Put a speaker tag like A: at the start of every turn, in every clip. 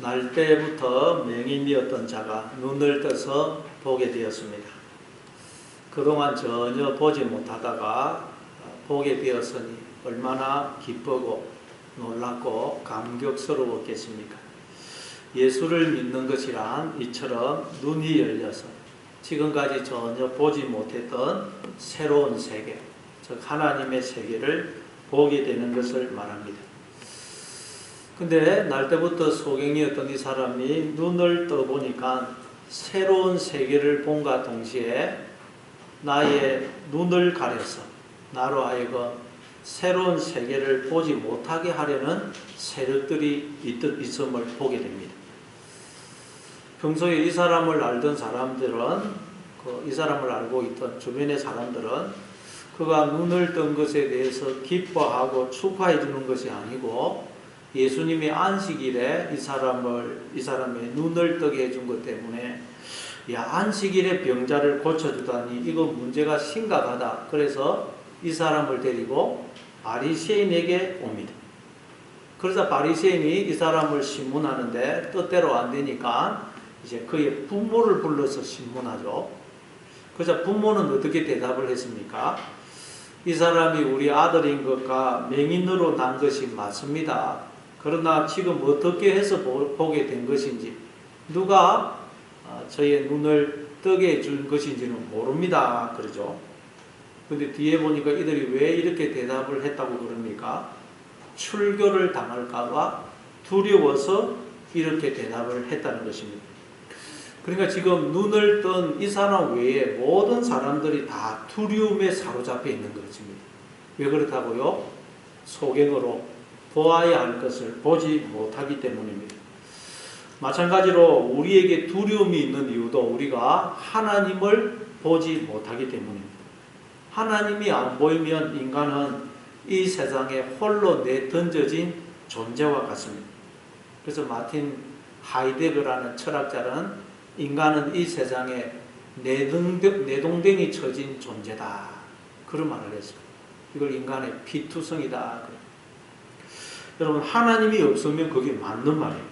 A: 날 때부터 맹인이었던 자가 눈을 떠서 보게 되었습니다. 그동안 전혀 보지 못하다가 보게 되었으니 얼마나 기쁘고 놀랍고 감격스러웠겠습니까? 예수를 믿는 것이란 이처럼 눈이 열려서 지금까지 전혀 보지 못했던 새로운 세계, 즉 하나님의 세계를 보게 되는 것을 말합니다. 근데 날 때부터 소경이었던 이 사람이 눈을 떠보니까 새로운 세계를 본과 동시에 나의 눈을 가려서 나로 하여금 새로운 세계를 보지 못하게 하려는 세력들이 있음을 보게 됩니다. 평소에 이 사람을 알던 사람들은, 이 사람을 알고 있던 주변의 사람들은 그가 눈을 뜬 것에 대해서 기뻐하고 축하해 주는 것이 아니고 예수님이 안식일에 이 사람의 눈을 뜨게 해준 것 때문에 야, 안식일에 병자를 고쳐주다니 이거 문제가 심각하다. 그래서 이 사람을 데리고 바리새인에게 옵니다. 그래서 바리새인이 이 사람을 신문하는데 뜻대로 안 되니까 이제 그의 부모를 불러서 신문하죠. 그래서 부모는 어떻게 대답을 했습니까? 이 사람이 우리 아들인 것과 맹인으로 난 것이 맞습니다. 그러나 지금 어떻게 해서 보게 된 것인지, 누가 저의 눈을 뜨게 해준 것인지는 모릅니다. 그러죠. 근데 뒤에 보니까 이들이 왜 이렇게 대답을 했다고 그럽니까? 출교를 당할까봐 두려워서 이렇게 대답을 했다는 것입니다. 그러니까 지금 눈을 뜬 이 사람 외에 모든 사람들이 다 두려움에 사로잡혀 있는 것입니다. 왜 그렇다고요? 소경으로 보아야 할 것을 보지 못하기 때문입니다. 마찬가지로 우리에게 두려움이 있는 이유도 우리가 하나님을 보지 못하기 때문입니다. 하나님이 안 보이면 인간은 이 세상에 홀로 내던져진 존재와 같습니다. 그래서 마틴 하이데거라는 철학자는 인간은 이 세상에 내동댕이 쳐진 존재다. 그런 말을 했습니다. 이걸 인간의 피투성이다. 여러분, 하나님이 없으면 그게 맞는 말이에요.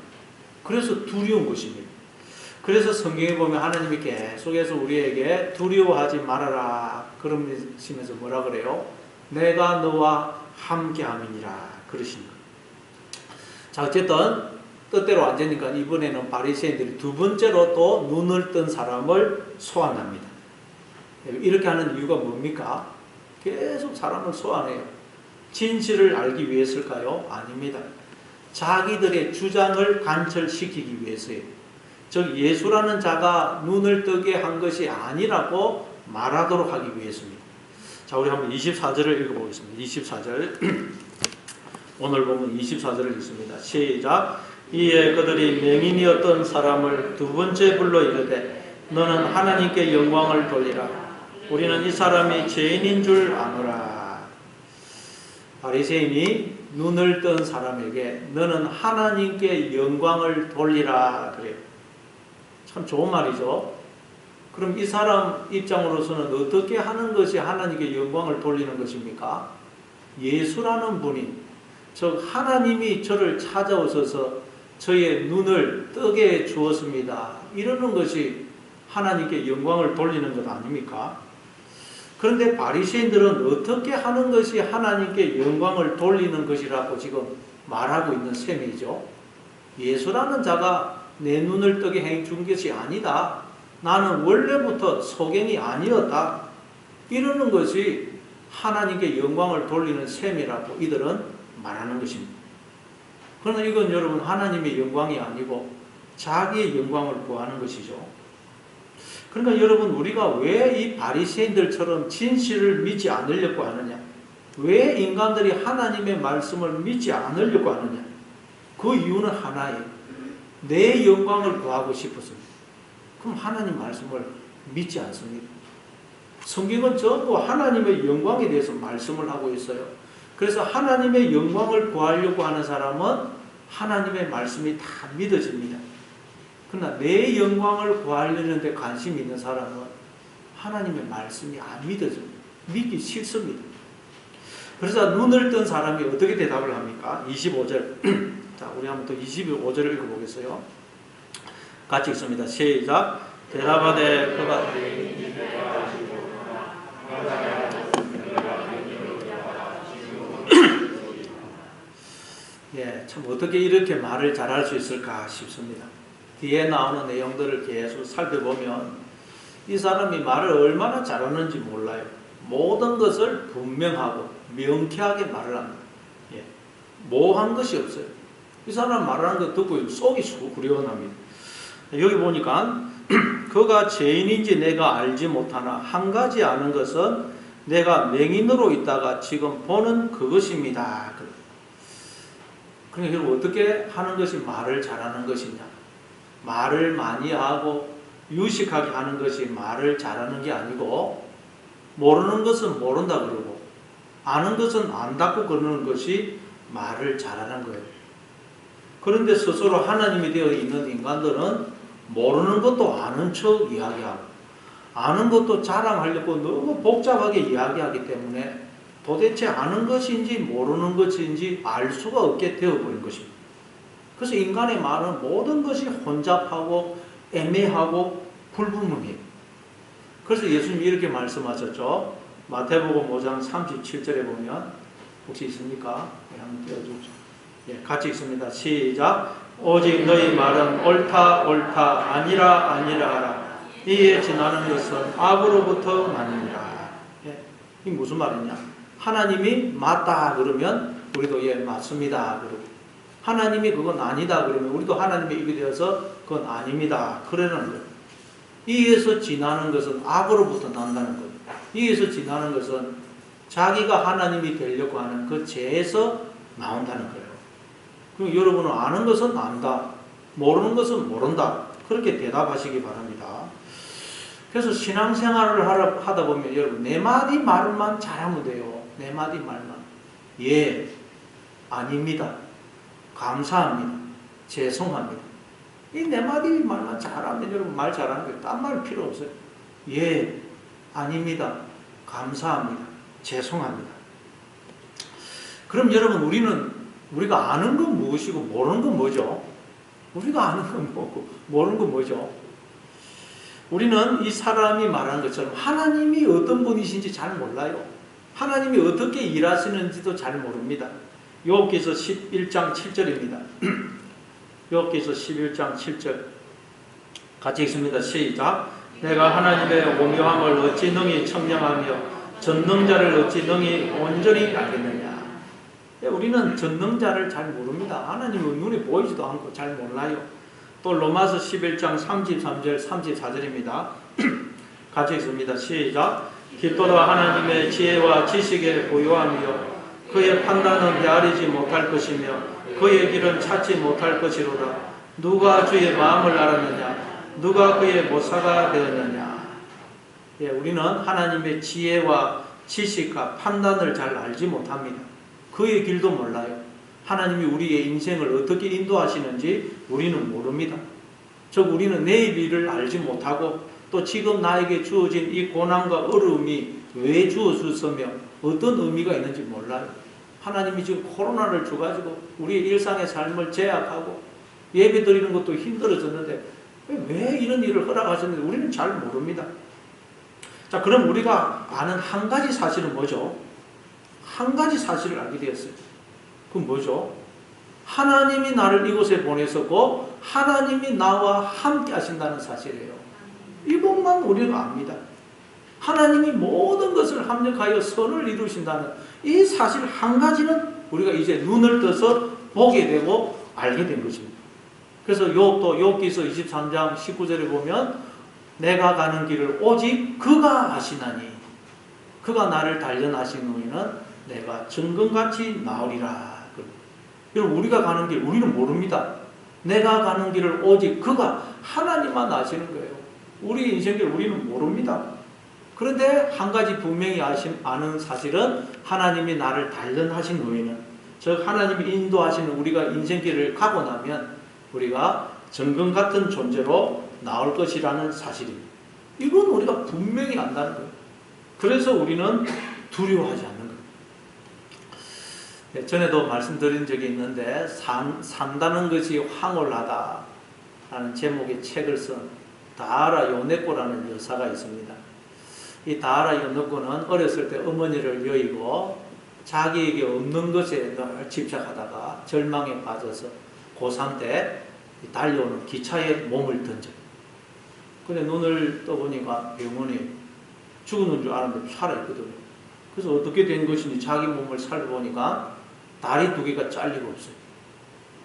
A: 그래서 두려운 것입니다. 그래서 성경에 보면 하나님이 계속해서 우리에게 두려워하지 말아라 그러시면서 뭐라 그래요? 내가 너와 함께함이니라 그러십니다. 자, 어쨌든 뜻대로 안 되니까 이번에는 바리새인들이 두 번째로 또 눈을 뜬 사람을 소환합니다. 이렇게 하는 이유가 뭡니까? 계속 사람을 소환해요. 진실을 알기 위해서일까요? 아닙니다. 자기들의 주장을 관철시키기 위해서예요. 즉 예수라는 자가 눈을 뜨게 한 것이 아니라고 말하도록 하기 위해서입니다. 자, 우리 한번 24절을 읽어보겠습니다. 24절 오늘 보면 24절을 읽습니다. 시작. 이에 그들이 맹인이었던 사람을 두 번째 불러 이르되 너는 하나님께 영광을 돌리라. 우리는 이 사람이 죄인인 줄 아노라. 바리새인이 눈을 뜬 사람에게 너는 하나님께 영광을 돌리라 그래요. 참 좋은 말이죠. 그럼 이 사람 입장으로서는 어떻게 하는 것이 하나님께 영광을 돌리는 것입니까? 예수라는 분이, 즉 하나님이 저를 찾아오셔서 저의 눈을 뜨게 해 주었습니다. 이러는 것이 하나님께 영광을 돌리는 것 아닙니까? 그런데 바리새인들은 어떻게 하는 것이 하나님께 영광을 돌리는 것이라고 지금 말하고 있는 셈이죠. 예수라는 자가 내 눈을 뜨게 해준 것이 아니다. 나는 원래부터 소경이 아니었다. 이러는 것이 하나님께 영광을 돌리는 셈이라고 이들은 말하는 것입니다. 그러나 이건 여러분 하나님의 영광이 아니고 자기의 영광을 구하는 것이죠. 그러니까 여러분 우리가 왜 이 바리새인들처럼 진실을 믿지 않으려고 하느냐? 왜 인간들이 하나님의 말씀을 믿지 않으려고 하느냐? 그 이유는 하나예요. 내 영광을 구하고 싶었습니다. 그럼 하나님 말씀을 믿지 않습니다. 성경은 전부 하나님의 영광에 대해서 말씀을 하고 있어요. 그래서 하나님의 영광을 구하려고 하는 사람은 하나님의 말씀이 다 믿어집니다. 그러나 내 영광을 구하려는 데 관심이 있는 사람은 하나님의 말씀이 안 믿어집니다. 믿기 싫습니다. 그래서 눈을 뜬 사람이 어떻게 대답을 합니까? 25절 자, 우리 한번 또 25절을 읽어보겠어요. 같이 읽습니다. 시작. 대답하되 그가 예, 참 어떻게 이렇게 말을 잘할 수 있을까 싶습니다. 뒤에 나오는 내용들을 계속 살펴보면 이 사람이 말을 얼마나 잘하는지 몰라요. 모든 것을 분명하고 명쾌하게 말을 합니다. 예, 모호한 것이 없어요. 이 사람 말하는 거 듣고 속이 후련합니다. 여기 보니까 그가 죄인인지 내가 알지 못하나 한 가지 아는 것은 내가 맹인으로 있다가 지금 보는 그것입니다. 그러니까 어떻게 하는 것이 말을 잘하는 것이냐? 말을 많이 하고 유식하게 하는 것이 말을 잘하는 게 아니고 모르는 것은 모른다 그러고 아는 것은 안다고 그러는 것이 말을 잘하는 거예요. 그런데 스스로 하나님이 되어 있는 인간들은 모르는 것도 아는 척 이야기하고 아는 것도 자랑하려고 너무 복잡하게 이야기하기 때문에 도대체 아는 것인지 모르는 것인지 알 수가 없게 되어버린 것입니다. 그래서 인간의 말은 모든 것이 혼잡하고 애매하고 불분명해요. 그래서 예수님이 이렇게 말씀하셨죠. 마태복음 5장 37절에 보면 혹시 있습니까? 네, 한번 띄워주죠. 예, 같이 읽습니다. 시작. 오직 너희 말은 옳다 옳다 아니라 아니라 하라. 이에 지나는 것은 악으로부터 나뉩니다. 예, 이게 무슨 말이냐? 하나님이 맞다 그러면 우리도 예 맞습니다 그러고 하나님이 그건 아니다 그러면 우리도 하나님의 입이 되어서 그건 아닙니다 그러는 거예요. 이에서 지나는 것은 악으로부터 난다는 거예요. 이에서 지나는 것은 자기가 하나님이 되려고 하는 그 죄에서 나온다는 거예요. 그럼 여러분은 아는 것은 안다, 모르는 것은 모른다 그렇게 대답하시기 바랍니다. 그래서 신앙생활을 하다 보면 여러분 네 마디 말만 잘하면 돼요. 네 마디 말만. 예, 아닙니다. 감사합니다. 죄송합니다. 이 네 마디 말만 잘하면 여러분 말 잘하는 거예요. 딴 말 필요 없어요. 예, 아닙니다. 감사합니다. 죄송합니다. 그럼 여러분 우리가 아는 건 무엇이고 모르는 건 뭐죠? 우리가 아는 건 뭐고 모르는 건 뭐죠? 우리는 이 사람이 말하는 것처럼 하나님이 어떤 분이신지 잘 몰라요. 하나님이 어떻게 일하시는지도 잘 모릅니다. 욥기서 11장 7절입니다. 욥기서 11장 7절 같이 읽습니다. 시작. 내가 하나님의 오묘함을 어찌 능히 청량하며 전능자를 어찌 능히 온전히 알겠느냐. 우리는 전능자를 잘 모릅니다. 하나님은 눈에 보이지도 않고 잘 몰라요. 또 로마서 11장 33절 34절입니다. 같이 읽습니다. 시작. 깊도다 하나님의 지혜와 지식에 부유하며 그의 판단은 헤아리지 못할 것이며 그의 길은 찾지 못할 것이로다. 누가 주의 마음을 알았느냐? 누가 그의 모사가 되었느냐? 예, 우리는 하나님의 지혜와 지식과 판단을 잘 알지 못합니다. 그의 길도 몰라요. 하나님이 우리의 인생을 어떻게 인도하시는지 우리는 모릅니다. 즉 우리는 내일 일을 알지 못하고 또 지금 나에게 주어진 이 고난과 어려움이 왜 주어졌으며 어떤 의미가 있는지 몰라요. 하나님이 지금 코로나를 줘가지고 우리의 일상의 삶을 제약하고 예배 드리는 것도 힘들어졌는데 왜 이런 일을 허락하셨는지 우리는 잘 모릅니다. 자, 그럼 우리가 아는 한 가지 사실은 뭐죠? 한 가지 사실을 알게 되었어요. 그건 뭐죠? 하나님이 나를 이곳에 보내셨고 하나님이 나와 함께 하신다는 사실이에요. 이것만 우리는 압니다. 하나님이 모든 것을 합력하여 선을 이루신다는 이 사실 한 가지는 우리가 이제 눈을 떠서 보게 되고 알게 된 것입니다. 그래서 욥기서 23장 19절에 보면 내가 가는 길을 오직 그가 아시나니 그가 나를 단련하신 후에는 내가 정금같이 나으리라. 여러분 우리가 가는 길 우리는 모릅니다. 내가 가는 길을 오직 그가 하나님만 아시는 거예요. 우리 인생길 우리는 모릅니다. 그런데 한 가지 분명히 아는 사실은 하나님이 나를 단련하신 후에는 즉 하나님이 인도하시는 우리가 인생길을 가고 나면 우리가 정금 같은 존재로 나올 것이라는 사실입니다. 이건 우리가 분명히 안다는 거예요. 그래서 우리는 두려워하지 않는 거예요. 전에도 말씀드린 적이 있는데 산다는 것이 황홀하다 라는 제목의 책을 쓴 다하라 요네코라는 여사가 있습니다. 이 다하라 요네코는 어렸을 때 어머니를 여의고 자기에게 없는 것에 늘 집착하다가 절망에 빠져서 고3 때 달려오는 기차에 몸을 던져. 근데 눈을 떠보니까 병원에 죽는 줄 알았는데 살아있거든요. 그래서 어떻게 된 것인지 자기 몸을 살펴보니까 다리 2개가 잘리고 없어요.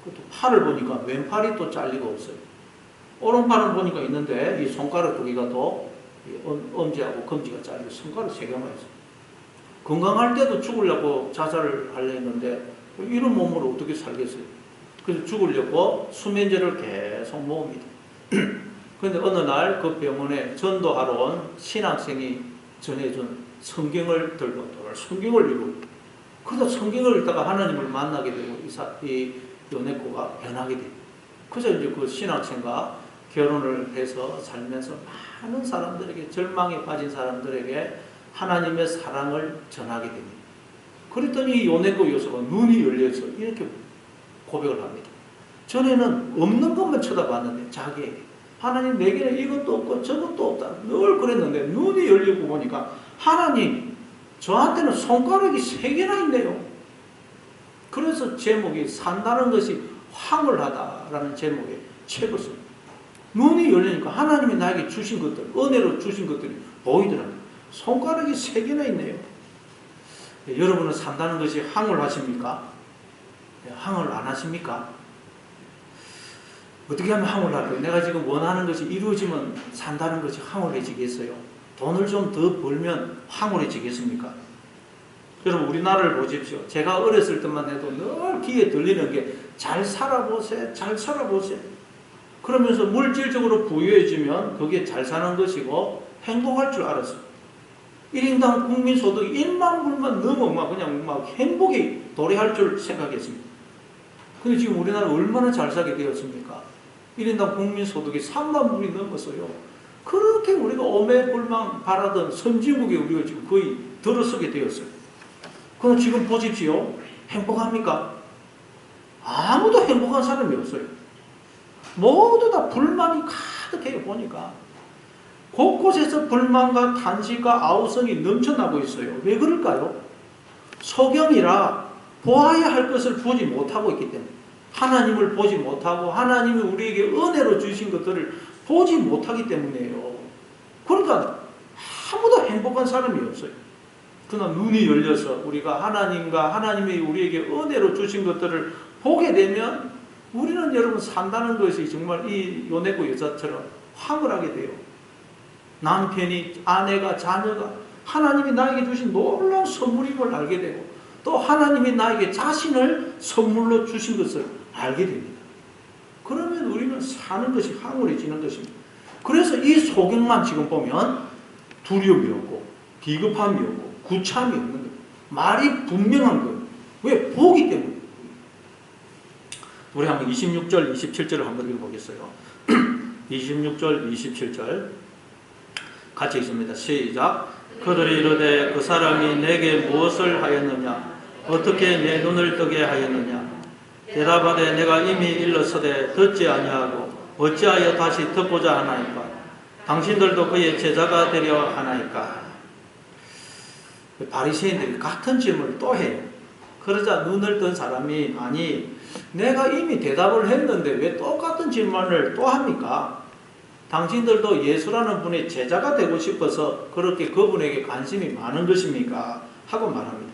A: 또 팔을 보니까 왼팔이 또 잘리고 없어요. 오른팔은 보니까 있는데 이 손가락 2개가 또 엄지하고 검지가 잘리고 손가락 3개만 있어요. 건강할 때도 죽으려고 자살을 하려 했는데 이런 몸으로 어떻게 살겠어요? 그래서 죽으려고 수면제를 계속 먹습니다. 그런데 어느 날 그 병원에 전도하러 온 신학생이 전해준 성경을 들고 성경을 읽고 그러다 성경을 읽다가 하나님을 만나게 되고 이 요네코가 변하게 돼요. 그래서 이제 그 신학생과 결혼을 해서 살면서 많은 사람들에게 절망에 빠진 사람들에게 하나님의 사랑을 전하게 됩니다. 그랬더니 요네코 여사가 눈이 열려서 이렇게 고백을 합니다. 전에는 없는 것만 쳐다봤는데 자기에게 하나님 내게는 이것도 없고 저것도 없다 늘 그랬는데 눈이 열리고 보니까 하나님 저한테는 손가락이 3개나 있네요. 그래서 제목이 산다는 것이 황홀하다라는 제목의 책을 씁니다. 눈이 열리니까 하나님이 나에게 주신 것들 은혜로 주신 것들이 보이더라고요. 손가락이 3개나 있네요. 여러분은 산다는 것이 황홀하십니까? 황홀 안 하십니까? 어떻게 하면 황홀할까요? 내가 지금 원하는 것이 이루어지면 산다는 것이 황홀해지겠어요? 돈을 좀 더 벌면 황홀해지겠습니까? 여러분 우리나라를 보십시오. 제가 어렸을 때만 해도 늘 귀에 들리는 게 잘 살아보세요. 잘 살아보세요. 그러면서 물질적으로 부유해지면 그게 잘 사는 것이고 행복할 줄 알았어요. 1인당 국민소득 1만 불만 넘으면 그냥 막 행복이 도래할 줄 생각했습니다. 근데 지금 우리나라 얼마나 잘 살게 되었습니까? 1인당 국민소득이 3만 불이 넘었어요. 그렇게 우리가 오매불망 바라던 선진국에 우리가 지금 거의 들어서게 되었어요. 그럼 지금 보십시오. 행복합니까? 아무도 행복한 사람이 없어요. 모두 다 불만이 가득해요. 보니까 곳곳에서 불만과 탄식과 아우성이 넘쳐나고 있어요. 왜 그럴까요? 소경이라 보아야 할 것을 보지 못하고 있기 때문에 하나님을 보지 못하고 하나님이 우리에게 은혜로 주신 것들을 보지 못하기 때문이에요. 그러니까 아무도 행복한 사람이 없어요. 그러나 눈이 열려서 우리가 하나님과 하나님이 우리에게 은혜로 주신 것들을 보게 되면 우리는 여러분 산다는 것이 정말 이 요네코 여자처럼 황홀하게 돼요. 남편이 아내가 자녀가 하나님이 나에게 주신 놀라운 선물임을 알게 되고 또 하나님이 나에게 자신을 선물로 주신 것을 알게 됩니다. 그러면 우리는 사는 것이 황홀해지는 것입니다. 그래서 이 소경만 지금 보면 두려움이 없고 비겁함이 없고 구참이 없는 거예요. 말이 분명한 거예요. 왜? 보기 때문에. 우리 한번 26절, 27절을 한번 읽어보겠어요. 26절, 27절 같이 읽습니다. 시작. 그들이 이르되 그 사람이 내게 무엇을 하였느냐? 어떻게 내 눈을 뜨게 하였느냐? 대답하되 내가 이미 일렀으되 듣지 아니하고 어찌하여 다시 듣고자 하나이까? 당신들도 그의 제자가 되려 하나이까? 바리새인들이 같은 질문을 또 해요. 그러자 눈을 뜬 사람이 아니 내가 이미 대답을 했는데 왜 똑같은 질문을 또 합니까? 당신들도 예수라는 분의 제자가 되고 싶어서 그렇게 그분에게 관심이 많은 것입니까? 하고 말합니다.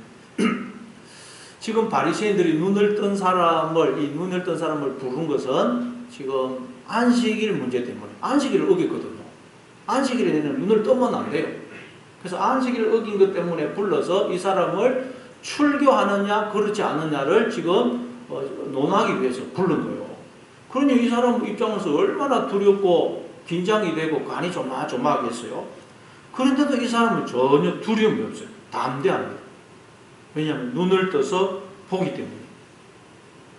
A: 지금 바리새인들이 눈을 뜬 사람을 부른 것은 지금 안식일 문제 때문에 안식일을 어겼거든요. 안식일에는 눈을 뜨면 안 돼요. 그래서 안식일을 어긴 것 때문에 불러서 이 사람을 출교하느냐 그렇지 않느냐를 지금 논하기 위해서 부른 거예요. 그러니 이 사람 입장에서 얼마나 두렵고 긴장이 되고 간이 조마조마하겠어요. 그런데도 이 사람은 전혀 두려움이 없어요. 담대합니다. 왜냐하면 눈을 떠서 보기 때문에.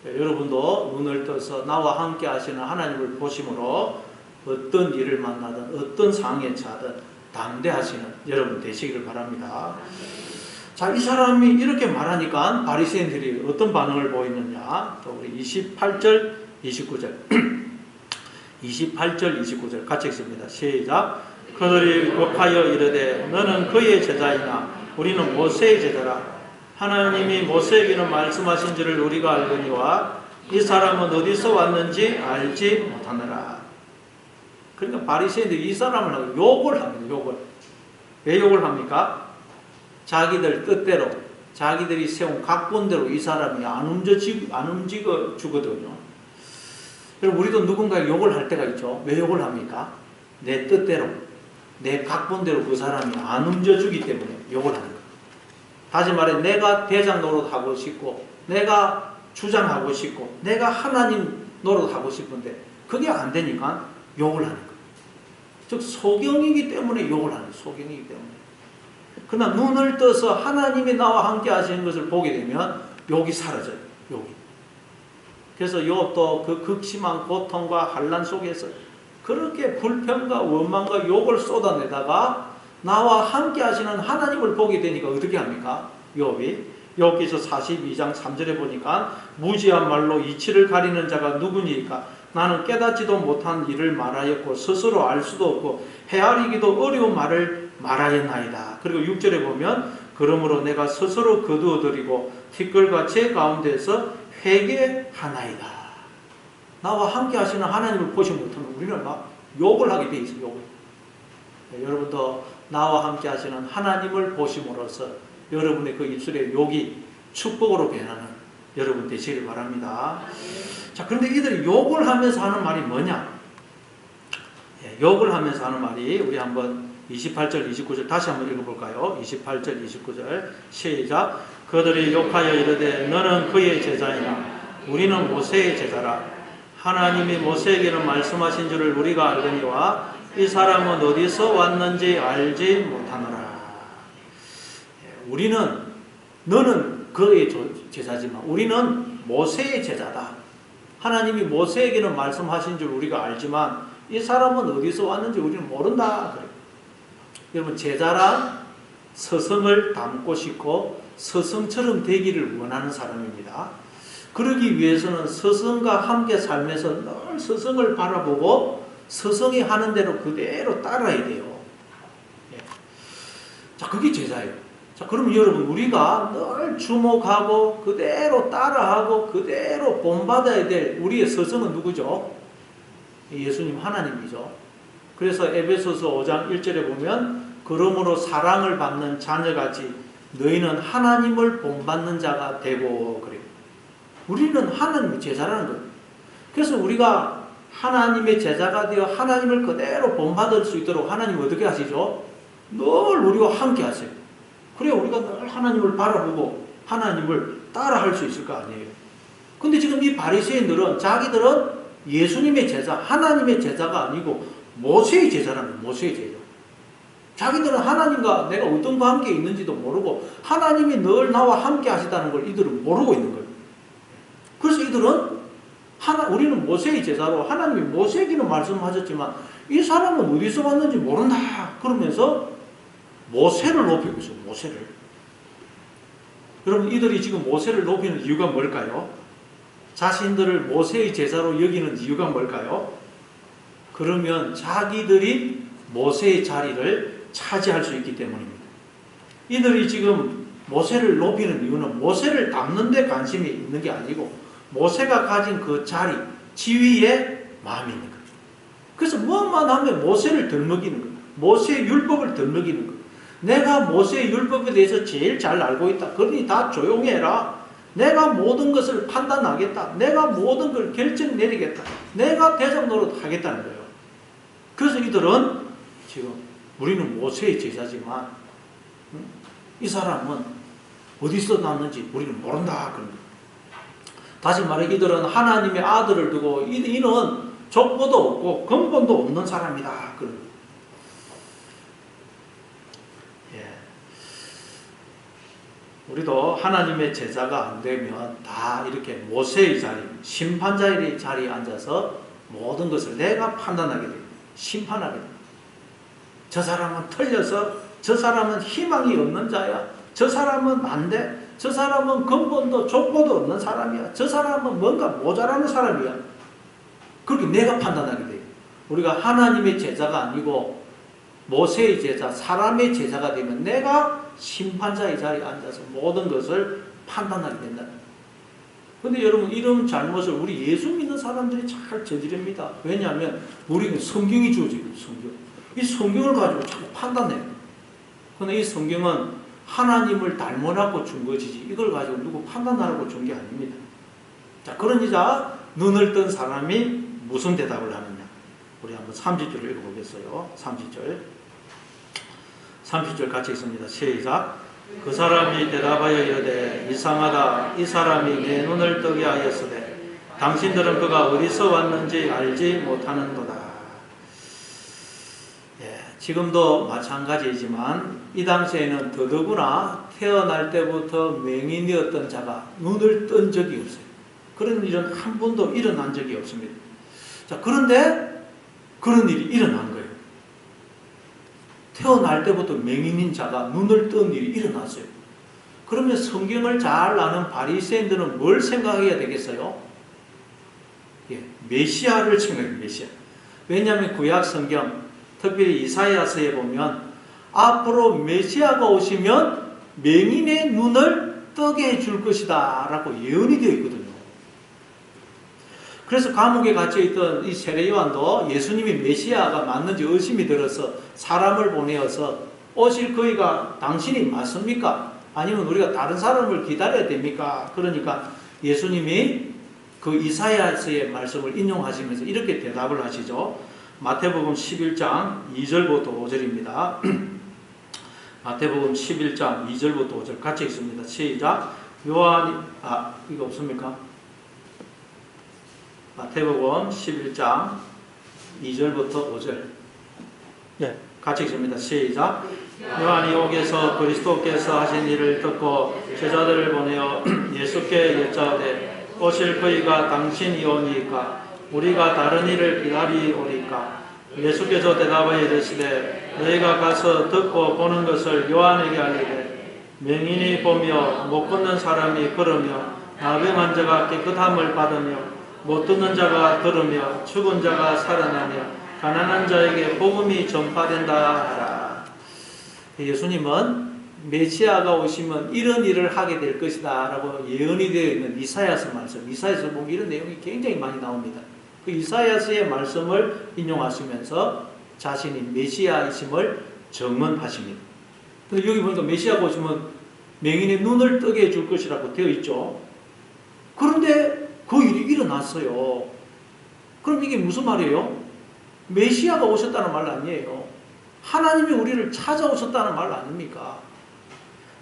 A: 여러분도 눈을 떠서 나와 함께 하시는 하나님을 보심으로 어떤 일을 만나든 어떤 상황에 처하든 담대하시는 여러분 되시기를 바랍니다. 자, 이 사람이 이렇게 말하니까 바리새인들이 어떤 반응을 보이느냐. 또 우리 28절, 29절. 28절, 29절 같이 읽습니다. 시작. 그들이 욕하여 이르되 너는 그의 제자이나 우리는 모세의 제자라. 하나님이 모세에게는 말씀하신 줄을 우리가 알거니와 이 사람은 어디서 왔는지 알지 못하느라. 그러니까 바리새인들이 이 사람을 욕을 합니다. 욕을. 왜 욕을 합니까? 자기들 뜻대로, 자기들이 세운 각본대로 이 사람이 안 움직여 주거든요. 그럼 우리도 누군가에 욕을 할 때가 있죠. 왜 욕을 합니까? 내 뜻대로, 내 각본대로 그 사람이 안 움직여주기 때문에 욕을 하는 거예요. 다시 말해 내가 대장 노릇하고 싶고, 내가 주장하고 싶고, 내가 하나님 노릇하고 싶은데 그게 안 되니까 욕을 하는 거예요. 즉 소경이기 때문에 욕을 하는 거예요. 소경이기 때문에. 그러나 눈을 떠서 하나님이 나와 함께 하시는 것을 보게 되면 욕이 사라져요. 욕이. 그래서 욥도 그 극심한 고통과 환난 속에서 그렇게 불평과 원망과 욕을 쏟아내다가 나와 함께 하시는 하나님을 보게 되니까 어떻게 합니까? 욥이. 욥기서 42장 3절에 보니까 무지한 말로 이치를 가리는 자가 누구니까 나는 깨닫지도 못한 일을 말하였고 스스로 알 수도 없고 헤아리기도 어려운 말을 말하였나이다. 그리고 6절에 보면 그러므로 내가 스스로 거두어들이고 티끌과 제 가운데서 회개하나이다. 나와 함께 하시는 하나님을 보지 못하면 우리는 막 욕을 하게 돼 있어요. 욕을. 여러분도 나와 함께 하시는 하나님을 보심으로써 여러분의 그 입술의 욕이 축복으로 변하는 여러분 되시길 바랍니다. 자, 그런데 이들이 욕을 하면서 하는 말이 뭐냐? 욕을 하면서 하는 말이 우리 한번 28절, 29절 다시 한번 읽어볼까요? 28절, 29절 시작. 그들이 욕하여 이르되 너는 그의 제자이나 우리는 모세의 제자라. 하나님이 모세에게는 말씀하신 줄을 우리가 알거니와 이 사람은 어디서 왔는지 알지 못하노라. 우리는 너는 그의 제자지만 우리는 모세의 제자다. 하나님이 모세에게는 말씀하신 줄 우리가 알지만 이 사람은 어디서 왔는지 우리는 모른다. 그래요. 여러분 제자란 스승을 닮고 싶고 스승처럼 되기를 원하는 사람입니다. 그러기 위해서는 스승과 함께 살면서 늘 스승을 바라보고 스승이 하는 대로 그대로 따라야 돼요. 자, 그게 제자예요. 자, 그럼 여러분 우리가 늘 주목하고 그대로 따라하고 그대로 본받아야 될 우리의 스승은 누구죠? 예수님 하나님이죠. 그래서 에베소서 5장 1절에 보면 그러므로 사랑을 받는 자녀같이 너희는 하나님을 본받는 자가 되고 그래요. 우리는 하나님의 제자라는 거예요. 그래서 우리가 하나님의 제자가 되어 하나님을 그대로 본받을 수 있도록 하나님 어떻게 하시죠? 늘 우리와 함께 하세요. 그래야 우리가 늘 하나님을 바라보고 하나님을 따라할 수 있을 거 아니에요. 근데 지금 이 바리새인들은 자기들은 예수님의 제자, 하나님의 제자가 아니고 모세의 제자라는 거예요. 모세의 제자. 자기들은 하나님과 내가 어떤 과 함께 있는지도 모르고 하나님이 늘 나와 함께 하시다는 걸 이들은 모르고 있는 거예요. 그래서 이들은 우리는 모세의 제자로 하나님이 모세에게는 말씀하셨지만 이 사람은 어디서 왔는지 모른다. 그러면서 모세를 높이고 있어요. 모세를. 여러분 이들이 지금 모세를 높이는 이유가 뭘까요? 자신들을 모세의 제자로 여기는 이유가 뭘까요? 그러면 자기들이 모세의 자리를 차지할 수 있기 때문입니다. 이들이 지금 모세를 높이는 이유는 모세를 닮는 데 관심이 있는 게 아니고 모세가 가진 그 자리, 지위에 마음이 있는 거예요. 그래서 뭐만 하면 모세를 덜먹이는 거예요. 모세의 율법을 덜먹이는 거예요. 내가 모세의 율법에 대해서 제일 잘 알고 있다. 그러니 다 조용해라. 내가 모든 것을 판단하겠다. 내가 모든 걸 결정 내리겠다. 내가 대장 노릇 하겠다는 거예요. 그래서 이들은 지금 우리는 모세의 제자지만 이 사람은 어디서 났는지 우리는 모른다. 그런 거예요. 다시 말해 이들은 하나님의 아들을 두고 이는 족보도 없고 근본도 없는 사람이다. 그런 거예요. 우리도 하나님의 제자가 안 되면 다 이렇게 모세의 자리, 심판자의 자리에 앉아서 모든 것을 내가 판단하게 됩니다. 심판하게 됩니다. 저 사람은 틀려서 저 사람은 희망이 없는 자야. 저 사람은 안 돼. 저 사람은 근본도 족보도 없는 사람이야. 저 사람은 뭔가 모자라는 사람이야. 그렇게 내가 판단하게 돼요. 우리가 하나님의 제자가 아니고 모세의 제자, 사람의 제자가 되면 내가 심판자의 자리에 앉아서 모든 것을 판단하게 된다. 근데 여러분, 이런 잘못을 우리 예수 믿는 사람들이 잘 저지릅니다. 왜냐하면 우리는 성경이 주어지거든요. 성경. 이 성경을 가지고 자꾸 판단해요. 근데 이 성경은 하나님을 닮으라고 준 것이지 이걸 가지고 누구 판단하라고 준 게 아닙니다. 자, 그러니까 눈을 뜬 사람이 무슨 대답을 하느냐. 우리 한번 30절을 읽어보겠어요. 30절 같이 읽습니다. 시작. 그 사람이 대답하여 이르되 이상하다. 이 사람이 내 눈을 뜨게 하였으되 당신들은 그가 어디서 왔는지 알지 못하는도다. 지금도 마찬가지이지만 이 당시에는 더더구나 태어날 때부터 맹인이었던 자가 눈을 뜬 적이 없어요. 그런 일은 한 번도 일어난 적이 없습니다. 자, 그런데 그런 일이 일어난 거예요. 태어날 때부터 맹인인 자가 눈을 뜬 일이 일어났어요. 그러면 성경을 잘 아는 바리새인들은 뭘 생각해야 되겠어요? 메시아를 생각해요. 메시아. 왜냐하면 구약 성경, 특별히 이사야서에 보면 앞으로 메시아가 오시면 맹인의 눈을 뜨게 해줄 것이다 라고 예언이 되어 있거든요. 그래서 감옥에 갇혀있던 이 세례요한도 예수님이 메시아가 맞는지 의심이 들어서 사람을 보내어서 오실 그이가 당신이 맞습니까? 아니면 우리가 다른 사람을 기다려야 됩니까? 그러니까 예수님이 그 이사야서의 말씀을 인용하시면서 이렇게 대답을 하시죠. 마태복음 11장 2절부터 5절입니다. 마태복음 11장 2절부터 5절 같이 읽습니다. 시작. 요한이 이거 없습니까? 마태복음 11장 2절부터 5절. 같이 읽습니다. 시작. 요한이 옥에서 그리스도께서 하신 일을 듣고 제자들을 보내어 예수께 여짜오되 오실 그이가 당신이 오니까 우리가 다른 일을 기다리오리까? 예수께서 대답하여 이르시되 너희가 가서 듣고 보는 것을 요한에게 알리되 맹인이 보며 못 걷는 사람이 걸으며 나병한 자가 깨끗함을 받으며 못 듣는 자가 들으며 죽은 자가 살아나며 가난한 자에게 복음이 전파된다 하라. 예수님은 메시아가 오시면 이런 일을 하게 될 것이다 라고 예언이 되어 있는 이사야서 말씀, 이사야서 보면 이런 내용이 굉장히 많이 나옵니다. 그 이사야서의 말씀을 인용하시면서 자신이 메시아이심을 증언하십니다. 근데 여기 보니까 메시아가 오시면 맹인의 눈을 뜨게 해줄 것이라고 되어 있죠. 그런데 그 일이 일어났어요. 그럼 이게 무슨 말이에요? 메시아가 오셨다는 말 아니에요. 하나님이 우리를 찾아오셨다는 말 아닙니까?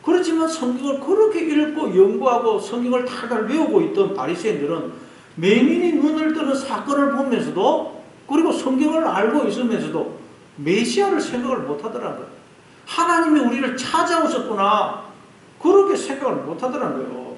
A: 그렇지만 성경을 그렇게 읽고 연구하고 성경을 달달 외우고 있던 바리새인들은 맹인이 눈을 뜨는 사건을 보면서도 그리고 성경을 알고 있으면서도 메시아를 생각을 못하더라고요. 하나님이 우리를 찾아오셨구나 그렇게 생각을 못하더라고요.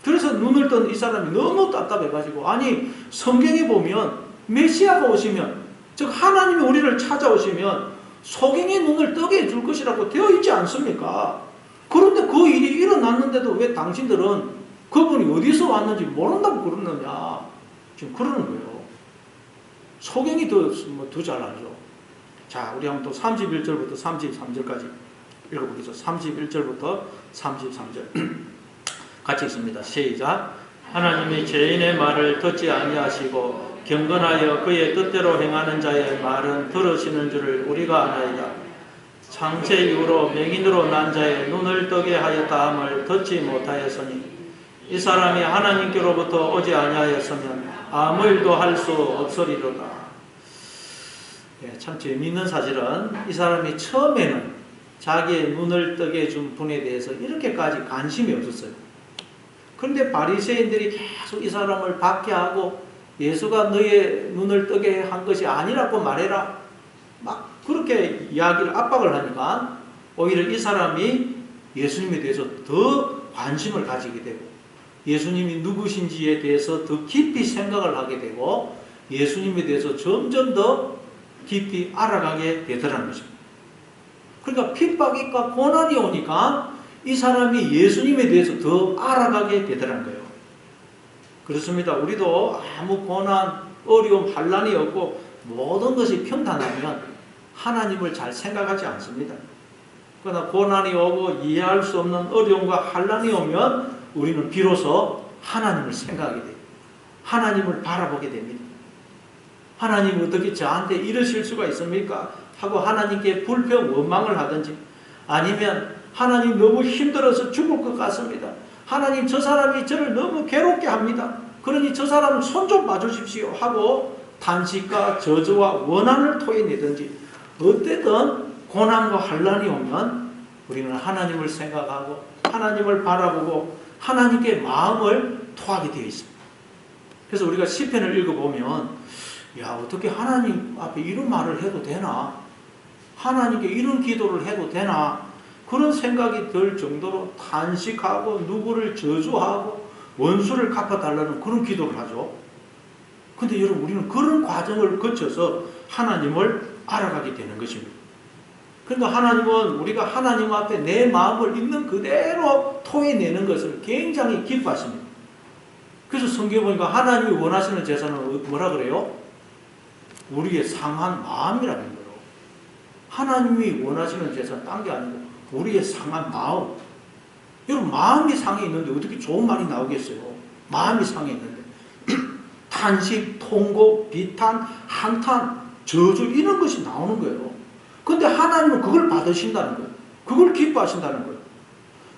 A: 그래서 눈을 뜬 이 사람이 너무 답답해가지고 아니 성경에 보면 메시아가 오시면 즉 하나님이 우리를 찾아오시면 소경의 눈을 뜨게 해줄 것이라고 되어 있지 않습니까? 그런데 그 일이 일어났는데도 왜 당신들은 그분이 어디서 왔는지 모른다고 그러느냐 지금 그러는 거예요. 소경이 더 잘 알죠. 자, 우리 한번 또 31절부터 33절까지 읽어보겠습니다. 31절부터 33절 같이 읽습니다. 시작. 하나님이 죄인의 말을 듣지 아니하시고 경건하여 그의 뜻대로 행하는 자의 말은 들으시는 줄을 우리가 아나이다. 창세 이후로 맹인으로 난 자의 눈을 뜨게 하였다 함을 듣지 못하였으니 이 사람이 하나님께로부터 오지 아니하였으면 아무 일도 할 수 없으리로다. 참 재미있는 사실은 이 사람이 처음에는 자기의 눈을 뜨게 해준 분에 대해서 이렇게까지 관심이 없었어요. 그런데 바리새인들이 계속 이 사람을 박해하고 예수가 너의 눈을 뜨게 한 것이 아니라고 말해라 막 그렇게 이야기를 압박을 하니까 오히려 이 사람이 예수님에 대해서 더 관심을 가지게 되고 예수님이 누구신지에 대해서 더 깊이 생각을 하게 되고 예수님에 대해서 점점 더 깊이 알아가게 되더라는 것입니다. 그러니까 핍박과 고난이 오니까 이 사람이 예수님에 대해서 더 알아가게 되더라는 거예요. 그렇습니다. 우리도 아무 고난, 어려움, 환난이 없고 모든 것이 평탄하면 하나님을 잘 생각하지 않습니다. 그러나 고난이 오고 이해할 수 없는 어려움과 환난이 오면 우리는 비로소 하나님을 생각하게 돼요. 하나님을 바라보게 됩니다. 하나님 어떻게 저한테 이러실 수가 있습니까? 하고 하나님께 불평, 원망을 하든지, 아니면 하나님 너무 힘들어서 죽을 것 같습니다. 하나님 저 사람이 저를 너무 괴롭게 합니다. 그러니 저 사람을 손 좀 봐주십시오 하고 탄식과 저주와 원한을 토해내든지, 어때든 고난과 환난이 오면 우리는 하나님을 생각하고 하나님을 바라보고 하나님께 마음을 토하게 되어 있습니다. 그래서 우리가 시편을 읽어보면, 야, 어떻게 하나님 앞에 이런 말을 해도 되나? 하나님께 이런 기도를 해도 되나? 그런 생각이 들 정도로 탄식하고 누구를 저주하고 원수를 갚아달라는 그런 기도를 하죠. 근데 여러분, 우리는 그런 과정을 거쳐서 하나님을 알아가게 되는 것입니다. 그러니까 하나님은 우리가 하나님 앞에 내 마음을 있는 그대로 토해내는 것을 굉장히 기뻐하십니다. 그래서 성경에 보니까 하나님이 원하시는 제사는 뭐라 그래요? 우리의 상한 마음이라는 거예요. 하나님이 원하시는 제사는 딴 게 아니고 우리의 상한 마음. 여러분, 마음이 상해 있는데 어떻게 좋은 말이 나오겠어요? 마음이 상해 있는데 탄식, 통곡, 비탄, 한탄, 저주 이런 것이 나오는 거예요. 근데 하나님은 그걸 받으신다는 거예요. 그걸 기뻐하신다는 거예요.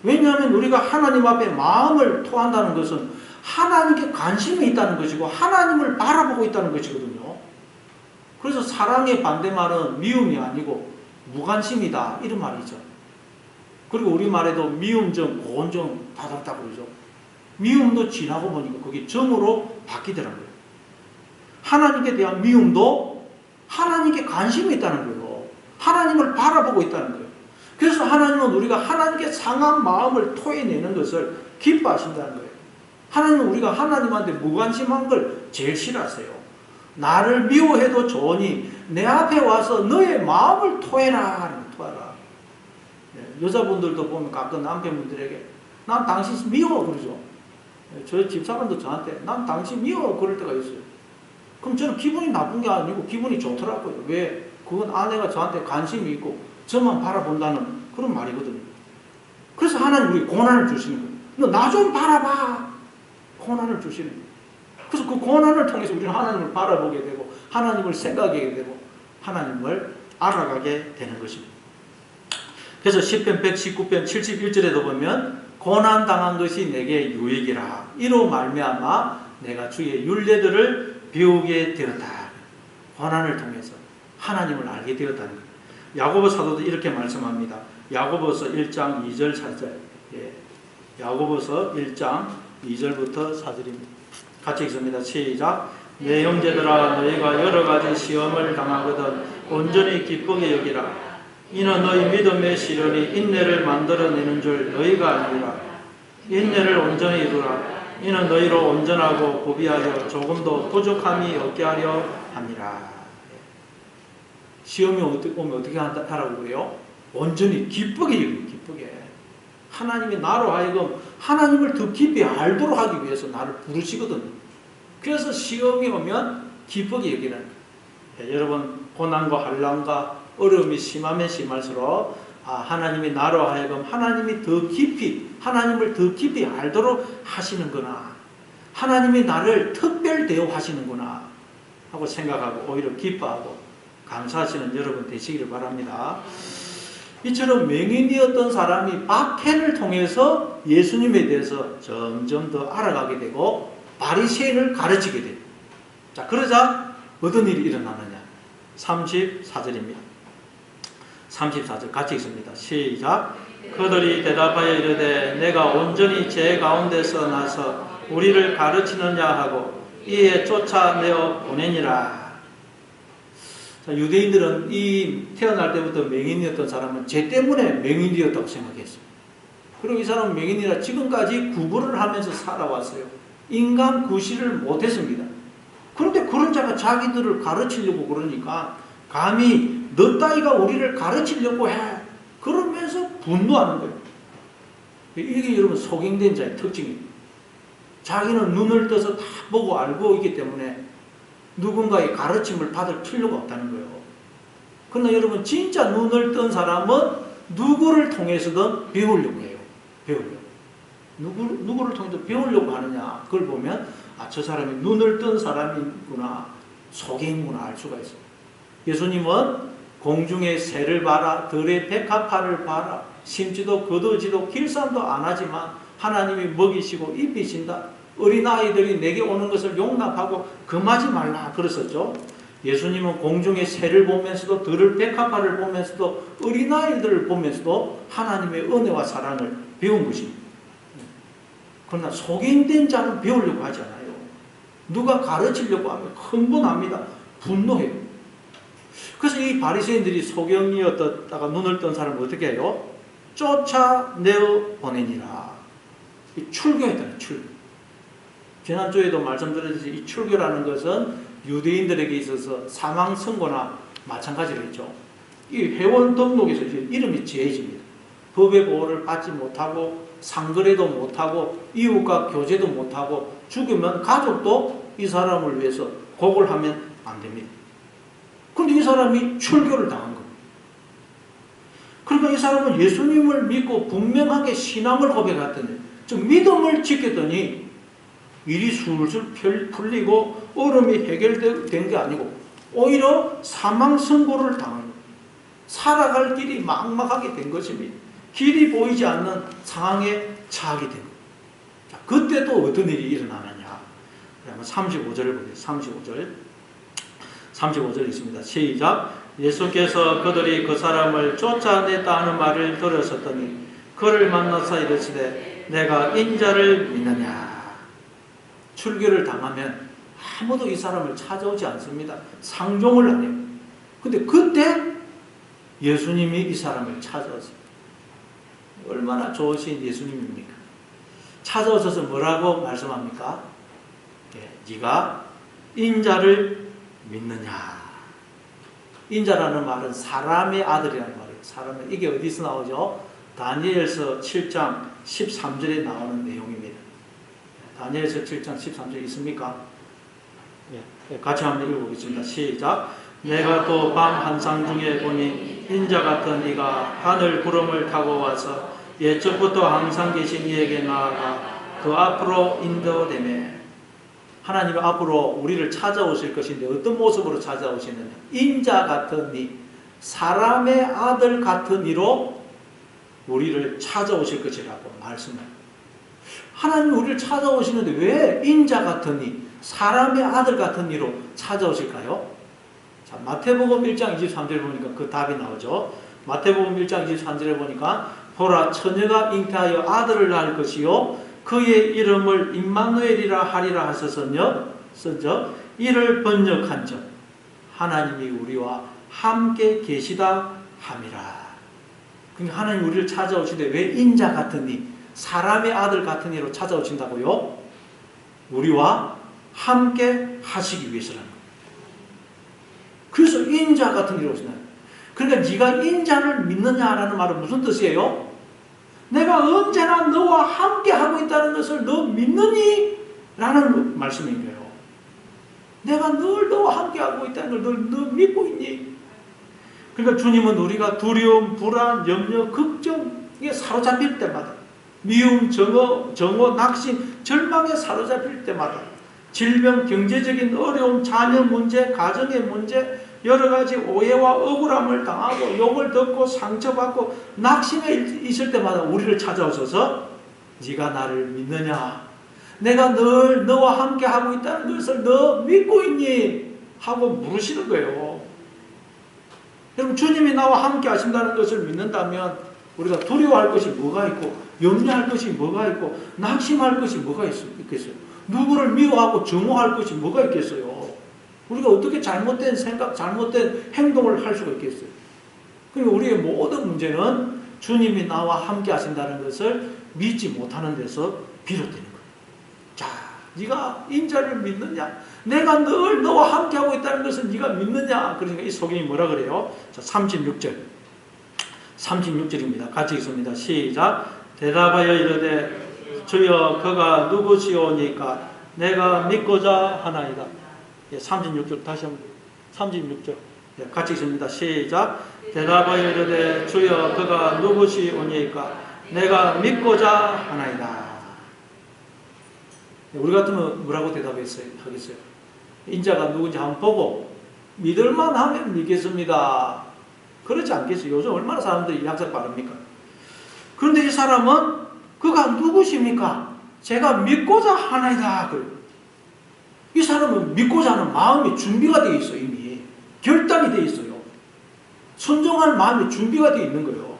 A: 왜냐하면 우리가 하나님 앞에 마음을 토한다는 것은 하나님께 관심이 있다는 것이고 하나님을 바라보고 있다는 것이거든요. 그래서 사랑의 반대말은 미움이 아니고 무관심이다, 이런 말이죠. 그리고 우리말에도 미움정, 고운정 다르다 그러죠. 미움도 지나고 보니까 그게 정으로 바뀌더라고요. 하나님께 대한 미움도 하나님께 관심이 있다는 거예요. 하나님을 바라보고 있다는 거예요. 그래서 하나님은 우리가 하나님께 상한 마음을 토해내는 것을 기뻐하신다는 거예요. 하나님은 우리가 하나님한테 무관심한 걸 제일 싫어하세요. 나를 미워해도 좋으니 내 앞에 와서 너의 마음을 토해라. 토해라. 여자분들도 보면 가끔 남편분들에게 난 당신 미워 그러죠. 저희 집사람도 저한테 난 당신 미워 그럴 때가 있어요. 그럼 저는 기분이 나쁜 게 아니고 기분이 좋더라고요. 왜? 그건 아내가 저한테 관심이 있고 저만 바라본다는 그런 말이거든요. 그래서 하나님 우리 고난을 주시는 거예요. 너 나 좀 바라봐. 고난을 주시는 거예요. 그래서 그 고난을 통해서 우리는 하나님을 바라보게 되고 하나님을 생각하게 되고 하나님을 알아가게 되는 것입니다. 그래서 시편 119편 71절에도 보면 고난당한 것이 내게 유익이라 이로 말미암아 내가 주의 율례들을 배우게 되었다. 고난을 통해서 하나님을 알게 되었다는 거예요. 야고보 사도도 이렇게 말씀합니다. 야고보서 1장 2절 4절. 야고보서 1장 2절부터 4절입니다. 같이 읽습니다. 시작. 내 형제들아 너희가 여러 가지 시험을 당하거든 온전히 기쁘게 여기라. 이는 너희 믿음의 시련이 인내를 만들어내는 줄 너희가 아니라. 인내를 온전히 이루라. 이는 너희로 온전하고 고비하여 조금도 부족함이 없게 하려 함이라. 시험이 오면 어떻게 하라고 그래요? 온전히 기쁘게 여기라. 기쁘게. 하나님이 나로 하여금 하나님을 더 깊이 알도록 하기 위해서 나를 부르시거든요. 그래서 시험이 오면 기쁘게 여기라는 거예요. 여러분, 고난과 환난과 어려움이 심하면 심할수록 하나님이 나로 하여금 하나님이 더 깊이 하나님을 더 깊이 알도록 하시는구나. 하나님이 나를 특별 대우하시는구나 하고 생각하고 오히려 기뻐하고 감사하시는 여러분 되시기를 바랍니다. 이처럼 맹인이었던 사람이 바펜을 통해서 예수님에 대해서 점점 더 알아가게 되고 바리새인을 가르치게 돼요. 자, 그러자 어떤 일이 일어나느냐? 34절입니다. 34절 같이 읽습니다. 시작. 그들이 대답하여 이르되 내가 온전히 제 가운데서 나서 우리를 가르치느냐 하고 이에 쫓아내어 보내니라. 자, 유대인들은 이 태어날 때부터 맹인이었던 사람은 죄 때문에 맹인이었다고 생각했어요. 그리고 이 사람은 맹인이라 지금까지 구걸을 하면서 살아왔어요. 인간 구실을 못했습니다. 그런데 그런 자가 자기들을 가르치려고 그러니까 감히 너 따위가 우리를 가르치려고 해. 그러면서 분노하는 거예요. 이게 여러분 소경된 자의 특징입니다. 자기는 눈을 떠서 다 보고 알고 있기 때문에 누군가의 가르침을 받을 필요가 없다는 거예요. 그러나 여러분 진짜 눈을 뜬 사람은 누구를 통해서든 배우려고 해요. 배우려고. 누구를 통해서 배우려고 하느냐, 그걸 보면 저 사람이 눈을 뜬 사람이구나, 소경이구나 알 수가 있어요. 예수님은 공중의 새를 봐라, 들의 백합화를 봐라, 심지도 거두지도 길쌈도 안 하지만 하나님이 먹이시고 입히신다. 어린아이들이 내게 오는 것을 용납하고 금하지 말라 그랬었죠. 예수님은 공중의 새를 보면서도 들을 백합화를 보면서도 어린아이들을 보면서도 하나님의 은혜와 사랑을 배운 것입니다. 그러나 소경된 자는 배우려고 하지 않아요. 누가 가르치려고 하면 흥분합니다. 분노해요. 그래서 이 바리새인들이 소경이었다가 눈을 뜬 사람을 어떻게 해요? 쫓아내어 보내니라. 이 출교했다는 출교. 지난주에도 말씀드렸듯이 이 출교라는 것은 유대인들에게 있어서 사망 선고나 마찬가지로 있죠. 이 회원 등록에서 이름이 제해집니다. 법의 보호를 받지 못하고 상거래도 못하고 이웃과 교제도 못하고 죽으면 가족도 이 사람을 위해서 곡을 하면 안 됩니다. 그런데 이 사람이 출교를 당한 겁니다. 그러니까 이 사람은 예수님을 믿고 분명하게 신앙을 고백했더니 즉 믿음을 지켰더니 일이 술술 풀리고 얼음이 해결된 게 아니고 오히려 사망 선고를 당한 거예요. 살아갈 길이 막막하게 된 것입니다. 길이 보이지 않는 상황에 처하게 된 거예요. 자, 그때 또 어떤 일이 일어나느냐. 그러면 35절을 보겠습니다. 35절 있습니다. 시작. 예수께서 그들이 그 사람을 쫓아냈다 하는 말을 들으셨더니 그를 만나서 이르시되 내가 인자를 믿느냐. 출교를 당하면 아무도 이 사람을 찾아오지 않습니다. 상종을 안 해요. 근데 그때 예수님이 이 사람을 찾아왔어요. 얼마나 좋으신 예수님입니까? 찾아오셔서 뭐라고 말씀합니까? 네가 인자를 믿느냐. 인자라는 말은 사람의 아들이라는 말이에요. 사람의, 이게 어디서 나오죠? 다니엘서 7장 13절에 나오는 내용입니다. 다니엘서 7장 13절 있습니까? 같이 한번 읽어보겠습니다. 시작. 내가 또 밤 한상 중에 보니 인자 같은 이가 하늘 구름을 타고 와서 예적부터 항상 계신 이에게 나아가 그 앞으로 인도되매. 하나님이 앞으로 우리를 찾아오실 것인데 어떤 모습으로 찾아오시느냐. 인자 같은 이, 사람의 아들 같은 이로 우리를 찾아오실 것이라고 말씀해요. 하나님이 우리를 찾아오시는데 왜 인자 같은 이, 사람의 아들 같은 이로 찾아오실까요? 자, 마태복음 1장 23절에 보니까 그 답이 나오죠. 마태복음 1장 23절에 보니까 보라 처녀가 잉태하여 아들을 낳을 것이요 그의 이름을 임마누엘이라 하리라 하셨으며 이를 번역한즉 하나님이 우리와 함께 계시다 함이라. 그러니까 하나님이 우리를 찾아오시되 왜 인자 같은 이, 사람의 아들 같은 이로 찾아오신다고요? 우리와 함께 하시기 위해서라는 거예요. 그래서 인자 같은 이로 오시나요? 그러니까 네가 인자를 믿느냐라는 말은 무슨 뜻이에요? 내가 언제나 너와 함께 하고 있다는 것을 너 믿느니? 라는 말씀인 거예요. 내가 늘 너와 함께 하고 있다는 걸 너 믿고 있니? 그러니까 주님은 우리가 두려움, 불안, 염려, 걱정에 사로잡힐 때마다 미움, 정오, 낙심, 절망에 사로잡힐 때마다 질병, 경제적인 어려움, 자녀 문제, 가정의 문제, 여러 가지 오해와 억울함을 당하고 욕을 듣고 상처받고 낙심에 있을 때마다 우리를 찾아오셔서 네가 나를 믿느냐? 내가 늘 너와 함께 하고 있다는 것을 너 믿고 있니? 하고 물으시는 거예요. 여러분 주님이 나와 함께 하신다는 것을 믿는다면 우리가 두려워할 것이 뭐가 있고 염려할 것이 뭐가 있고 낙심할 것이 뭐가 있겠어요? 누구를 미워하고 증오할 것이 뭐가 있겠어요? 우리가 어떻게 잘못된 생각, 잘못된 행동을 할 수가 있겠어요? 그러니까 우리의 모든 문제는 주님이 나와 함께 하신다는 것을 믿지 못하는 데서 비롯되는 거예요. 자, 네가 인자를 믿느냐? 내가 늘 너와 함께 하고 있다는 것을 네가 믿느냐? 그러니까 이 소경이 뭐라 그래요? 자, 36절입니다. 같이 읽습니다. 시작. 대답하여 이르되 주여 그가 누구시오니까 내가 믿고자 하나이다. 36절 다시 한번 36절 같이 읽습니다. 시작. 대답하여 이르되 주여 그가 누구시오니까 내가 믿고자 하나이다. 우리 같으면 뭐라고 하겠어요? 인자가 누군지 한번 보고 믿을만 하면 믿겠습니다. 그렇지 않겠어요? 요즘 얼마나 사람들이 약속 바릅니까? 그런데 이 사람은 그가 누구십니까? 제가 믿고자 하나이다. 이 사람은 믿고자 하는 마음이 준비가 되어 있어요. 이미 결단이 되어 있어요. 순종할 마음이 준비가 되어 있는 거예요.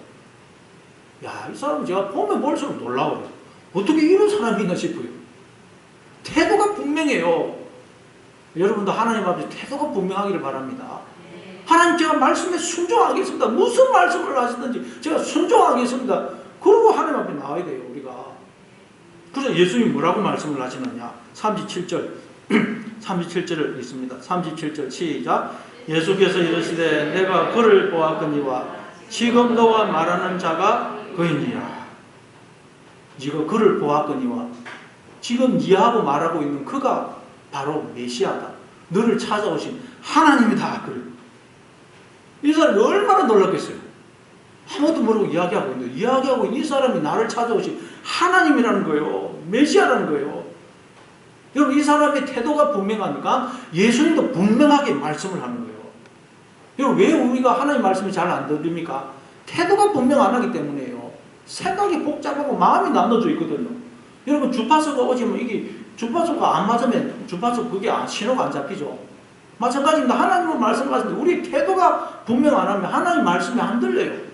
A: 야, 이 사람 제가 보면 볼수록 놀라워요. 어떻게 이런 사람이 있나 싶어요. 태도가 분명해요. 여러분도 하나님 앞에 태도가 분명하기를 바랍니다. 하나님 제가 말씀에 순종하겠습니다. 무슨 말씀을 하시든지 제가 순종하겠습니다. 그러고 하나님 앞에 나와야 돼요. 우리가. 그래서 예수님이 뭐라고 말씀을 하시느냐. 37절 37절을 읽습니다. 37절 시작. 예수께서 이르시되 내가 그를 보았거니와 지금 너와 말하는 자가 그이니라. 네가 그를 보았거니와 지금 네하고 말하고 있는 그가 바로 메시아다. 너를 찾아오신 하나님이다. 그래. 이 사람이 얼마나 놀랐겠어요. 아무것도 모르고 이야기하고 있는데 이야기하고 있는 이 사람이 나를 찾아오신 하나님이라는 거예요. 메시아라는 거예요. 여러분 이 사람의 태도가 분명하니까 예수님도 분명하게 말씀을 하는 거예요. 여러분 왜 우리가 하나님 말씀이 잘 안 들립니까? 태도가 분명 안 하기 때문이에요. 생각이 복잡하고 마음이 나눠져 있거든요. 여러분 주파수가 오지면 이게 주파수가 안 맞으면 주파수 그게 신호가 안 잡히죠. 마찬가지입니다. 하나님의 말씀하시는데 우리 태도가 분명 안 하면 하나님 말씀이 안 들려요.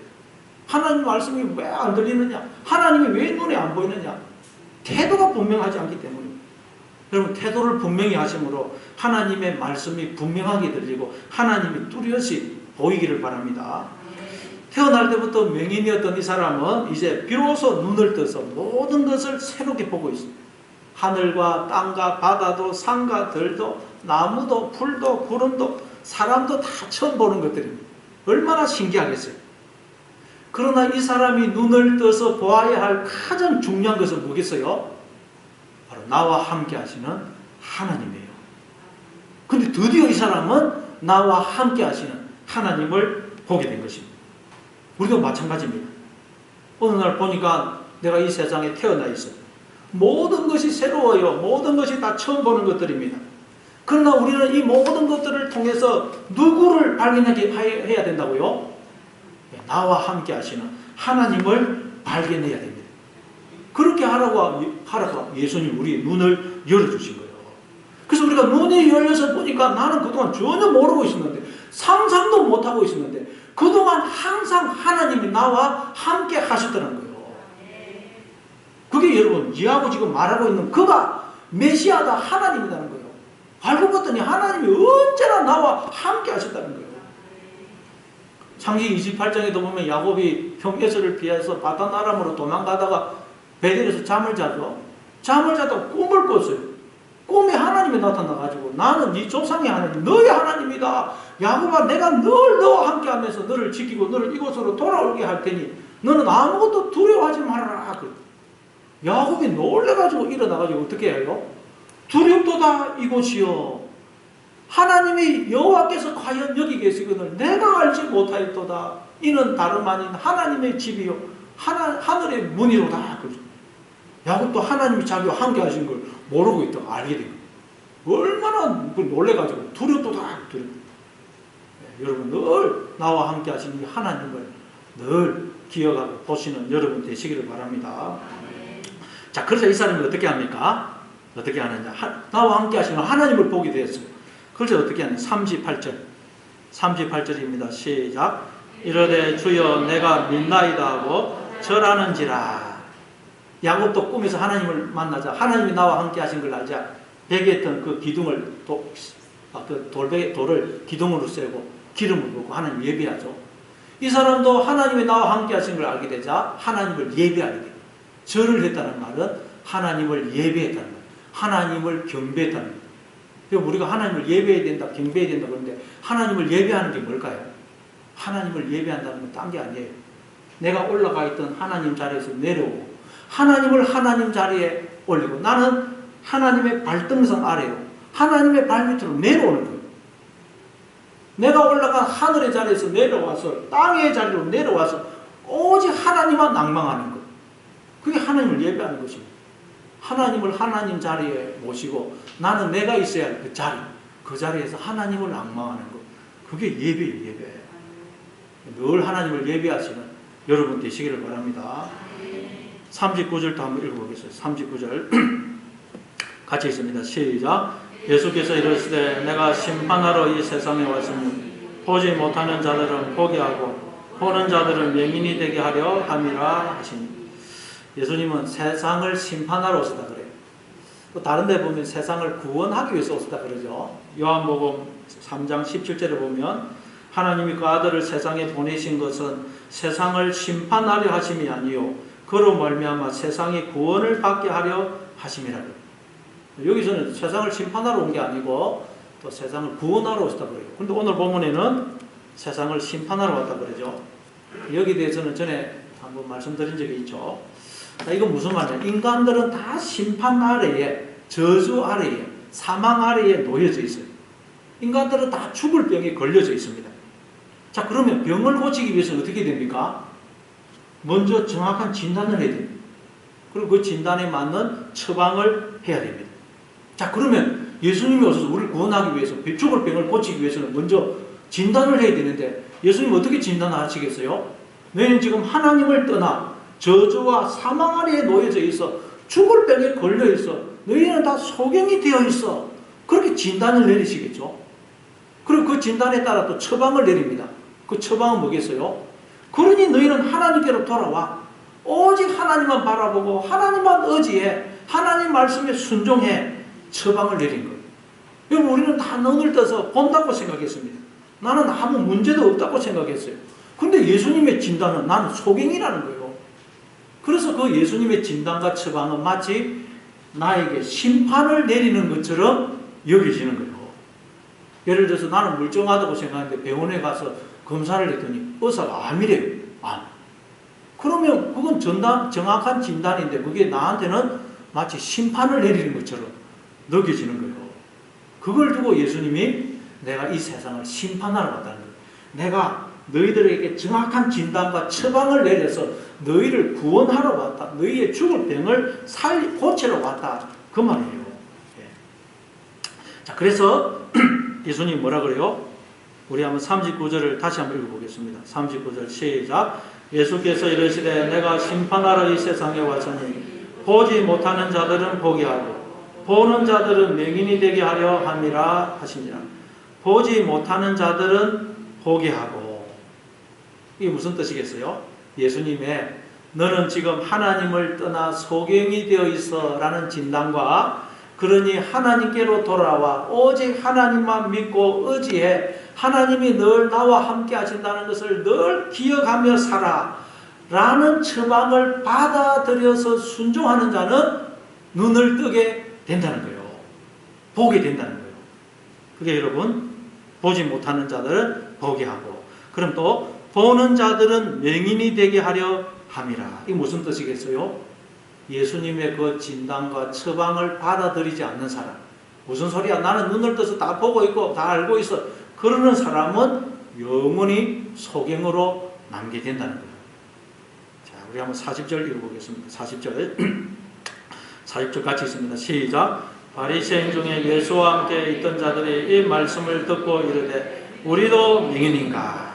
A: 하나님 말씀이 왜 안 들리느냐? 하나님이 왜 눈에 안 보이느냐? 태도가 분명하지 않기 때문에. 여러분 태도를 분명히 하심으로 하나님의 말씀이 분명하게 들리고 하나님이 뚜렷이 보이기를 바랍니다. 태어날 때부터 맹인이었던 이 사람은 이제 비로소 눈을 떠서 모든 것을 새롭게 보고 있습니다. 하늘과 땅과 바다도 산과 들도 나무도 풀도 구름도 사람도 다 처음 보는 것들입니다. 얼마나 신기하겠어요. 그러나 이 사람이 눈을 떠서 보아야 할 가장 중요한 것은 뭐겠어요? 바로 나와 함께 하시는 하나님이에요. 근데 드디어 이 사람은 나와 함께 하시는 하나님을 보게 된 것입니다. 우리도 마찬가지입니다. 어느 날 보니까 내가 이 세상에 태어나 있어요. 모든 것이 새로워요. 모든 것이 다 처음 보는 것들입니다. 그러나 우리는 이 모든 것들을 통해서 누구를 발견하게 해야 된다고요? 나와 함께 하시는 하나님을 발견해야 됩니다. 그렇게 하라고 예수님 우리 눈을 열어주신 거예요. 그래서 우리가 눈이 열려서 보니까 나는 그동안 전혀 모르고 있었는데 상상도 못하고 있었는데 그동안 항상 하나님이 나와 함께 하셨다는 거예요. 그게 여러분 이하고 지금 말하고 있는 그가 메시아다 하나님이라는 거예요. 알고 봤더니 하나님이 언제나 나와 함께 하셨다는 거예요. 창세기 28장에도 보면 야곱이 형 에서를 피해서 바단 아람으로 도망가다가 베델에서 잠을 자죠. 잠을 자다가 꿈을 꿨어요. 꿈에 하나님이 나타나가지고 나는 네 조상의 하나님 너의 하나님이다. 야곱아 내가 늘 너와 함께 하면서 너를 지키고 너를 이곳으로 돌아오게 할 테니 너는 아무것도 두려워하지 말아라. 야곱이 놀래가지고 일어나가지고 어떻게 해요? 두렵도다 이곳이요 하나님이 여호와께서 과연 여기 계시거늘 내가 알지 못하였도다. 이는 다름 아닌 하나님의 집이요 하늘의 문이로다. 야곱도 하나님이 자기와 함께 하신 걸 모르고 있다고 알게 된 거예요. 얼마나 놀래가지고 두렵도다. 여러분 늘 나와 함께 하신 이 하나님을 늘 기억하고 보시는 여러분 되시기를 바랍니다. 자, 그래서 이 사람이 어떻게 합니까? 어떻게 하느냐? 나와 함께 하시는 하나님을 보게 되었어요. 그래서 어떻게 하느냐? 38절입니다. 시작. 이르되 주여 내가 믿나이다 하고 절하는지라. 야곱도 꿈에서 하나님을 만나자 하나님이 나와 함께 하신 걸 알자 벽에 있던 그 기둥을 돌을 기둥으로 세고 기름을 붓고 하나님 예배하죠. 이 사람도 하나님이 나와 함께 하신 걸 알게 되자 하나님을 예배하게 돼요. 절을 했다는 말은 하나님을 예배했다는 거예요. 하나님을 경배했다는 거예요. 그러니까 우리가 하나님을 예배해야 된다, 경배해야 된다 그러는데 하나님을 예배하는 게 뭘까요? 하나님을 예배한다는 건 딴 게 아니에요. 내가 올라가 있던 하나님 자리에서 내려오고 하나님을 하나님 자리에 올리고 나는 하나님의 발등상 아래로 하나님의 발밑으로 내려오는 거예요. 내가 올라간 하늘의 자리에서 내려와서 땅의 자리로 내려와서 오직 하나님만 낭망하는 것. 그게 하나님을 예배하는 것입니다. 하나님을 하나님 자리에 모시고 나는 내가 있어야 할 그 자리, 그 자리에서 하나님을 낭망하는 것. 그게 예배예요, 예배. 늘 하나님을 예배하시는 여러분 되시기를 바랍니다. 39절도 한번 읽어보겠습니다. 39절 같이 있습니다. 시작. 예수께서 이르시되 내가 심판하러 이 세상에 왔으니 보지 못하는 자들은 보게 하고 보는 자들은 명인이 되게 하려 함이라 하시니. 예수님은 세상을 심판하러 오셨다 그래요. 또 다른 데 보면 세상을 구원하기 위해서 오셨다 그러죠. 요한복음 3장 17절에 보면 하나님이 그 아들을 세상에 보내신 것은 세상을 심판하려 하심이 아니요 그로 말미암아 세상이 구원을 받게 하려 하심이라. 여기서는 세상을 심판하러 온 게 아니고 또 세상을 구원하러 오셨다 그래요. 그런데 오늘 본문에는 세상을 심판하러 왔다 그러죠. 여기에 대해서는 전에 한번 말씀드린 적이 있죠. 이건 무슨 말이냐? 인간들은 다 심판 아래에, 저주 아래에, 사망 아래에 놓여져 있어요. 인간들은 다 죽을 병에 걸려져 있습니다. 자, 그러면 병을 고치기 위해서는 어떻게 됩니까? 먼저 정확한 진단을 해야 됩니다. 그리고 그 진단에 맞는 처방을 해야 됩니다. 자, 그러면 예수님이 오셔서 우리를 구원하기 위해서, 죽을 병을 고치기 위해서는 먼저 진단을 해야 되는데 예수님 어떻게 진단을 하시겠어요? 너희는 지금 하나님을 떠나 저주와 사망 아래에 놓여져 있어. 죽을 병에 걸려 있어. 너희는 다 소경이 되어 있어. 그렇게 진단을 내리시겠죠. 그리고 그 진단에 따라 또 처방을 내립니다. 그 처방은 뭐겠어요? 그러니 너희는 하나님께로 돌아와. 오직 하나님만 바라보고 하나님만 의지해. 하나님 말씀에 순종해. 처방을 내린 거예요. 여러분, 우리는 다 눈을 떠서 본다고 생각했습니다. 나는 아무 문제도 없다고 생각했어요. 근데 예수님의 진단은 나는 소경이라는 거예요. 그래서 그 예수님의 진단과 처방은 마치 나에게 심판을 내리는 것처럼 여겨지는 거예요. 예를 들어서 나는 멀쩡하다고 생각하는데 병원에 가서 검사를 했더니 의사가 암이래요. 암. 그러면 그건 정확한 진단인데 그게 나한테는 마치 심판을 내리는 것처럼 느껴지는 거예요. 그걸 두고 예수님이 내가 이 세상을 심판하러 왔다는 거예요. 내가 너희들에게 정확한 진단과 처방을 내려서 너희를 구원하러 왔다. 너희의 죽을 병을 고치러 왔다. 그 말이에요. 예. 자, 그래서 예수님이 뭐라 그래요? 우리 한번 39절을 다시 한번 읽어보겠습니다. 39절 시작. 예수께서 이르시되 내가 심판하러 이 세상에 왔으니 보지 못하는 자들은 보게 하고 보는 자들은 명인이 되게 하려 함이라 하시니라. 보지 못하는 자들은 보게 하고. 이게 무슨 뜻이겠어요? 예수님의 너는 지금 하나님을 떠나 소경이 되어 있어 라는 진단과 그러니 하나님께로 돌아와 오직 하나님만 믿고 의지해 하나님이 늘 나와 함께 하신다는 것을 늘 기억하며 살아 라는 처방을 받아들여서 순종하는 자는 눈을 뜨게 된다는 거예요. 보게 된다는 거예요. 그게 여러분 보지 못하는 자들은 보게 하고 그럼 또 보는 자들은 명인이 되게 하려 함이라. 이게 무슨 뜻이겠어요? 예수님의 그 진단과 처방을 받아들이지 않는 사람. 무슨 소리야? 나는 눈을 떠서 다 보고 있고 다 알고 있어. 그러는 사람은 영원히 소경으로 남게 된다는 거예요. 자, 우리 한번 40절 읽어보겠습니다. 40절. 40절 같이 있습니다. 시작. 바리새인 중에 예수와 함께 있던 자들이 이 말씀을 듣고 이르되 우리도 명인인가?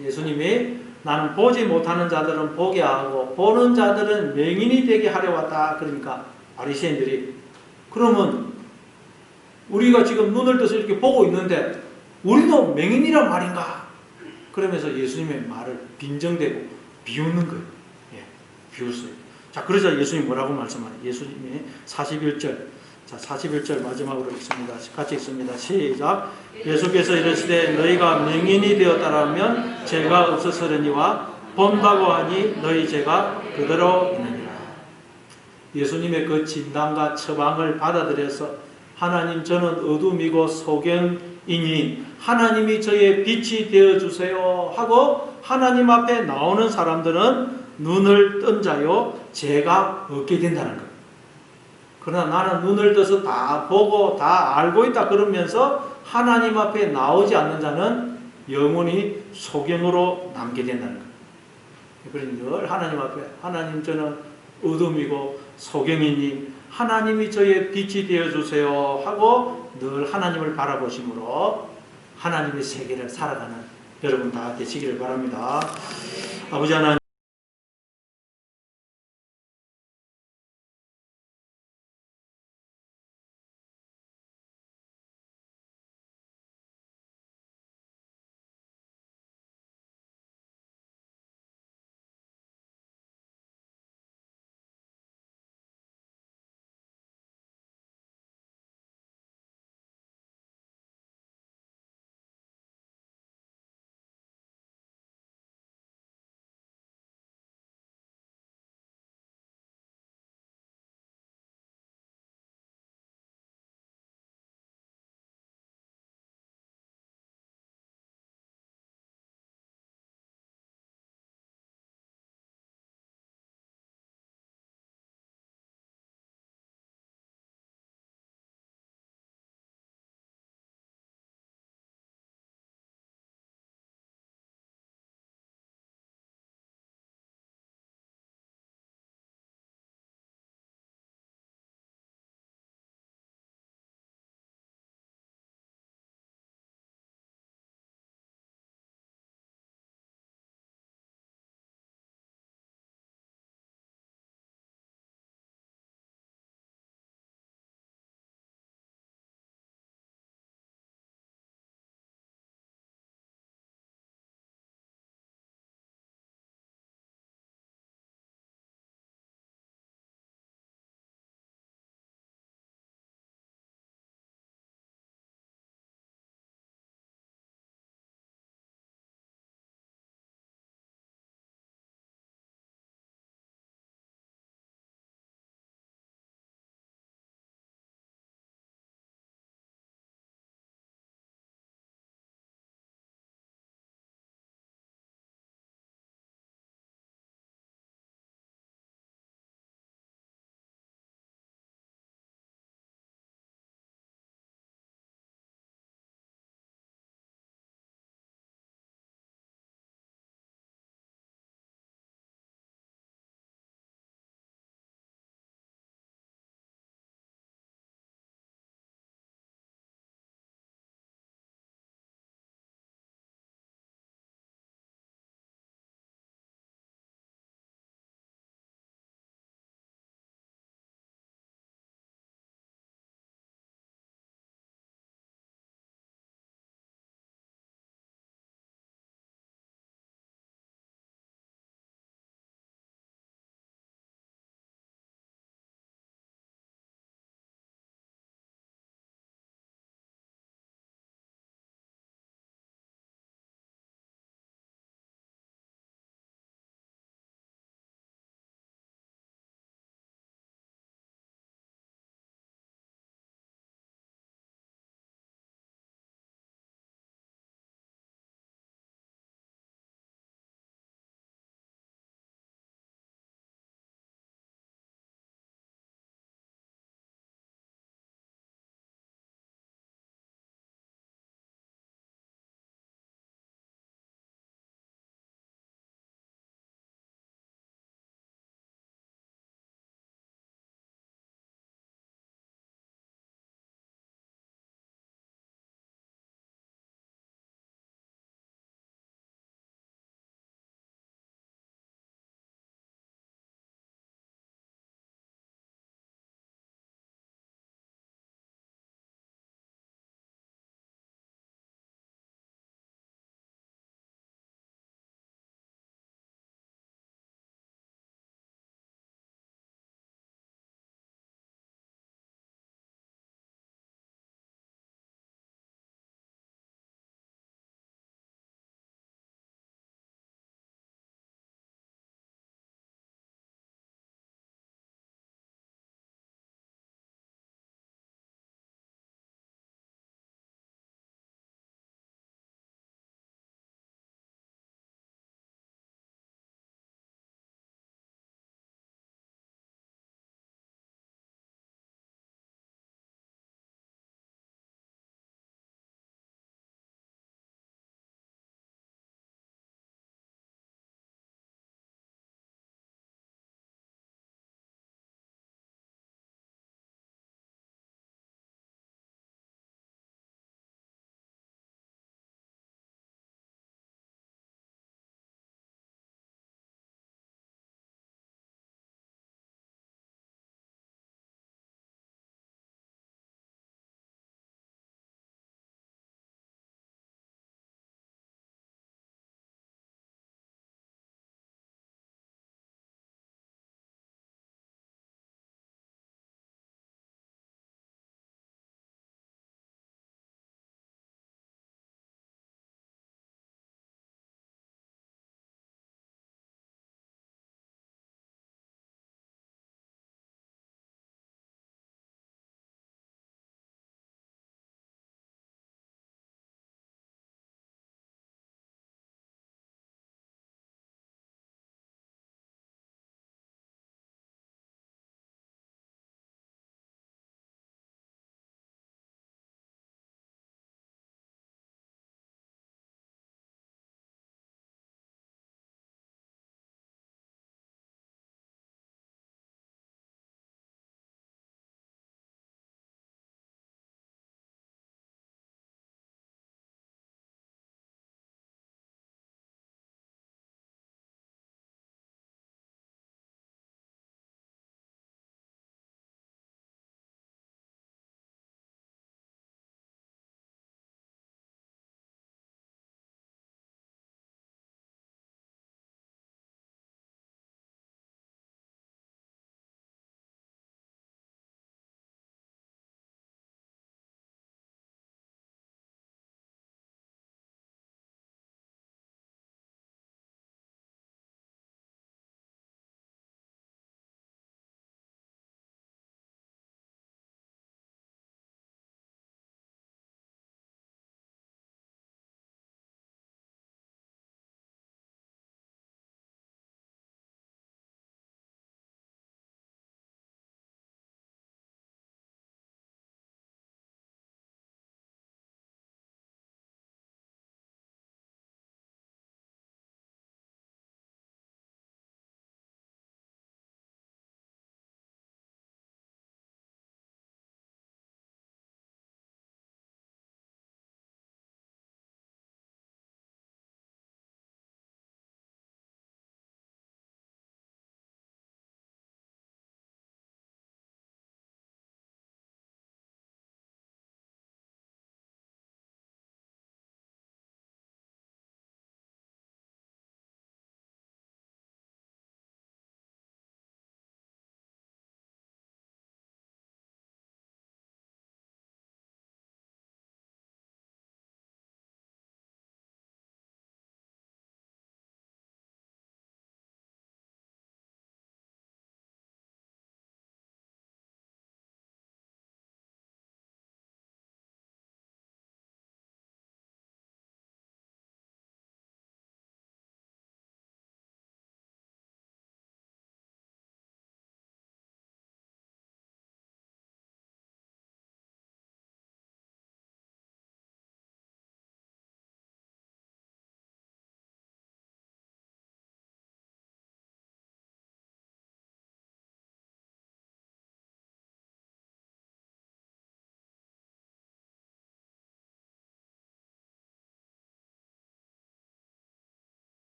A: 예수님이 나는 보지 못하는 자들은 보게 하고 보는 자들은 명인이 되게 하려 왔다. 그러니까 바리새인들이 그러면 우리가 지금 눈을 떠서 이렇게 보고 있는데 우리도 명인이란 말인가? 그러면서 예수님의 말을 빈정대고 비웃는 거예요. 예, 비웃어요. 자, 그러자 예수님이 뭐라고 말씀하냐? 예수님이 41절. 자, 41절 마지막으로 읽습니다. 같이 읽습니다. 시작. 예수께서 이르시되 너희가 명인이 되었다라면 죄가 없었으려니와 본다고 하니 너희 죄가 그대로 있느니라. 예수님의 그 진단과 처방을 받아들여서 하나님 저는 어둠이고 소경이니 하나님이 저의 빛이 되어주세요 하고 하나님 앞에 나오는 사람들은 눈을 뜬 자요 죄가 없게 된다는 거예요. 그러나 나는 눈을 떠서 다 보고 다 알고 있다 그러면서 하나님 앞에 나오지 않는 자는 영원히 소경으로 남게 된다는 거예요. 그러니 늘 하나님 앞에 하나님 저는 어둠이고 소경이니 하나님이 저의 빛이 되어주세요 하고 늘 하나님을 바라보심으로 하나님의 세계를 살아가는 여러분 다 되시기를 바랍니다. 아버지 하나님